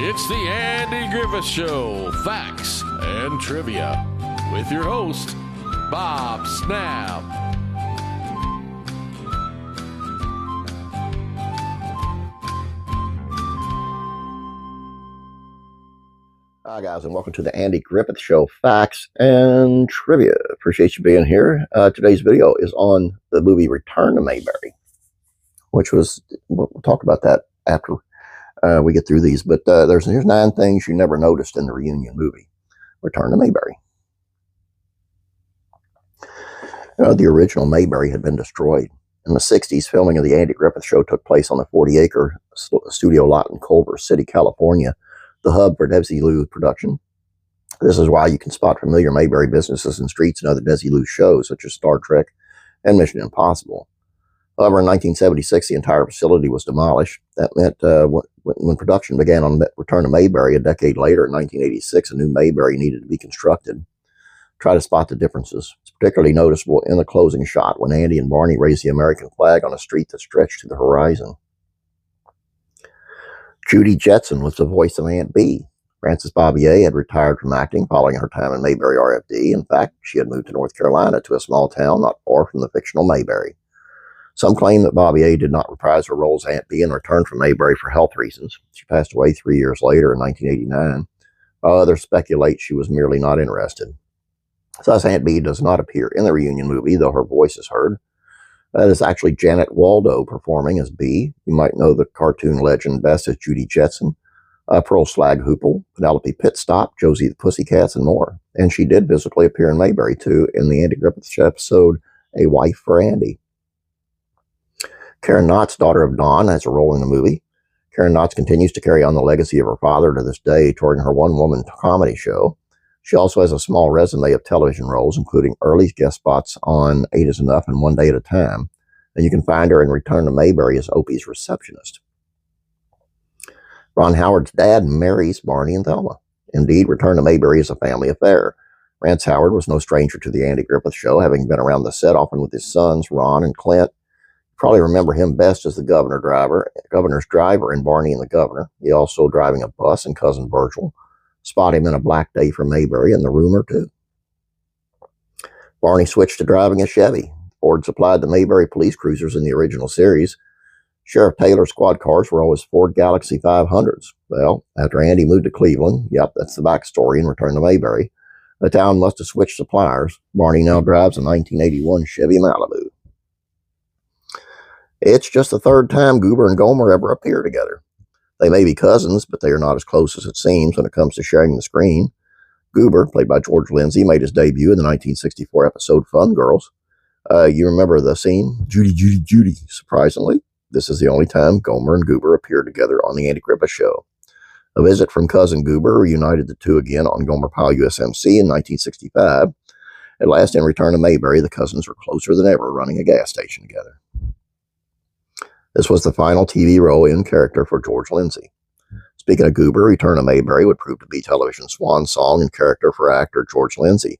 It's the Andy Griffith Show, Facts and Trivia, with your host, Bob Snap. Hi, guys, and welcome to the Andy Griffith Show, Facts and Trivia. Appreciate you being here. Today's video is on the movie Return to Mayberry, which was, we'll talk about that after we get through these, but here's 9 things you never noticed in the reunion movie, Return to Mayberry. The original Mayberry had been destroyed. In the 60s, filming of the Andy Griffith Show took place on the 40-acre studio lot in Culver City, California, the hub for Desilu production. This is why you can spot familiar Mayberry businesses and streets in other Desilu shows, such as Star Trek and Mission Impossible. However, in 1976, the entire facility was demolished. That meant when production began on Return to Mayberry a decade later, in 1986, a new Mayberry needed to be constructed. Try to spot the differences. It's particularly noticeable in the closing shot when Andy and Barney raise the American flag on a street that stretched to the horizon. Judy Jetson was the voice of Aunt Bee. Frances Bobbier had retired from acting following her time in Mayberry RFD. In fact, she had moved to North Carolina to a small town not far from the fictional Mayberry. Some claim that Bobbier did not reprise her role as Aunt Bee and returned from Mayberry for health reasons. She passed away 3 years later in 1989, while others speculate she was merely not interested. Thus, Aunt Bee does not appear in the reunion movie, though her voice is heard. That is actually Janet Waldo performing as Bee. You might know the cartoon legend best as Judy Jetson, Pearl Slag-Hoople, Penelope Pitstop, Josie the Pussycats, and more. And she did physically appear in Mayberry, too, in the Andy Griffith Show episode, A Wife for Andy. Karen Knott's daughter of Dawn has a role in the movie. Karen Knotts continues to carry on the legacy of her father to this day, touring her one-woman comedy show. She also has a small resume of television roles, including early guest spots on 8 is Enough and One Day at a Time. And you can find her in Return to Mayberry as Opie's receptionist. Ron Howard's dad marries Barney and Thelma. Indeed, Return to Mayberry is a family affair. Rance Howard was no stranger to the Andy Griffith Show, having been around the set often with his sons, Ron and Clint. You probably remember him best as the governor's driver in Barney and the Governor. He also driving a bus in Cousin Virgil. Spot him in A Black Day for Mayberry and The Rumor, too. Barney switched to driving a Chevy. Ford supplied the Mayberry police cruisers in the original series. Sheriff Taylor's squad cars were always Ford Galaxy 500s. Well, after Andy moved to Cleveland, yep, that's the backstory in Return to Mayberry, the town must have switched suppliers. Barney now drives a 1981 Chevy Malibu. It's just the 3rd time Goober and Gomer ever appear together. They may be cousins, but they are not as close as it seems when it comes to sharing the screen. Goober, played by George Lindsay, made his debut in the 1964 episode Fun Girls. You remember the scene? Judy, Judy, Judy. Surprisingly, this is the only time Gomer and Goober appeared together on the Andy Griffith Show. A visit from cousin Goober reunited the two again on Gomer Pyle USMC in 1965. At last, in Return to Mayberry, the cousins were closer than ever, running a gas station together. This was the final TV role in character for George Lindsay. Speaking of Goober, Return to Mayberry would prove to be television's swan song in character for actor George Lindsay.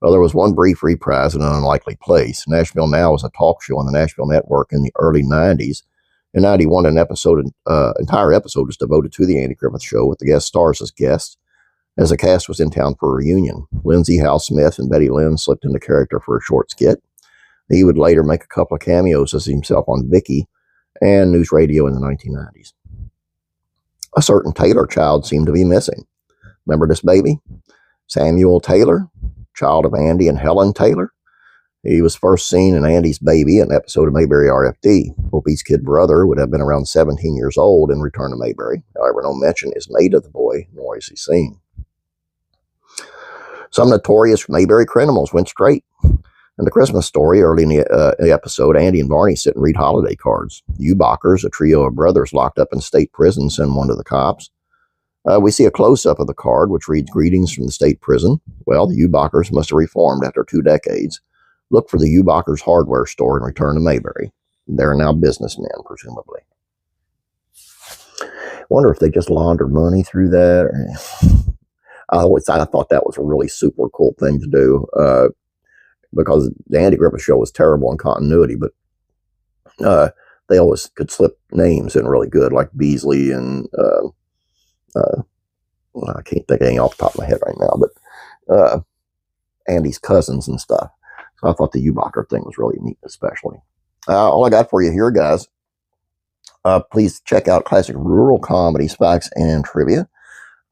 Well, there was one brief reprise in an unlikely place. Nashville Now was a talk show on the Nashville Network in the early 90s. In 91, an entire episode was devoted to the Andy Griffith Show with the guest stars as guests, as the cast was in town for a reunion. Lindsay, Hal Smith, and Betty Lynn slipped into character for a short skit. He would later make a couple of cameos as himself on Vicky and news radio in the 1990s. A certain Taylor child seemed to be missing. Remember this baby? Samuel Taylor, child of Andy and Helen Taylor. He was first seen in Andy's Baby, an episode of Mayberry RFD. Opie's kid brother would have been around 17 years old in Return to Mayberry. However, no mention is made of the boy, nor is he seen. Some notorious Mayberry criminals went straight. In the Christmas Story, early in the episode, Andy and Barney sit and read holiday cards. The Ubachers, a trio of brothers locked up in state prison, send one to the cops. We see a close-up of the card, which reads, "Greetings from the state prison." Well, the Ubachers must have reformed after 2 decades. Look for the Ubachers hardware store and Return to Mayberry. They're now businessmen, presumably. Wonder if they just laundered money through that. I thought that was a really super cool thing to do. Because the Andy Griffith Show was terrible in continuity, but they always could slip names in really good, like Beasley and I can't think of any off the top of my head right now, but Andy's cousins and stuff. So I thought the Ubacher thing was really neat, especially. All I got for you here, guys. Please check out classic rural comedies, facts, and trivia.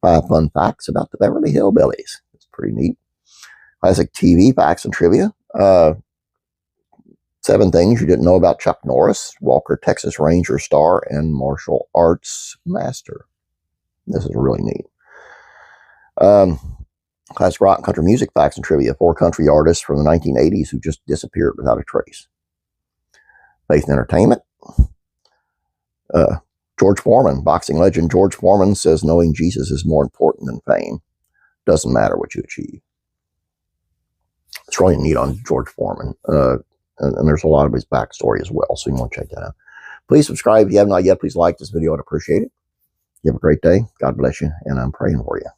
5 fun facts about the Beverly Hillbillies. It's pretty neat. Classic TV facts and trivia. 7 things you didn't know about Chuck Norris, Walker Texas Ranger star, and martial arts master. This is really neat. Classic rock and country music facts and trivia. 4 country artists from the 1980s who just disappeared without a trace. Faith and entertainment. George Foreman, boxing legend George Foreman says knowing Jesus is more important than fame. Doesn't matter what you achieve. It's really neat on George Foreman. And there's a lot of his backstory as well, so you want to check that out. Please subscribe if you have not yet. Please like this video. I'd appreciate it. You have a great day. God bless you, and I'm praying for you.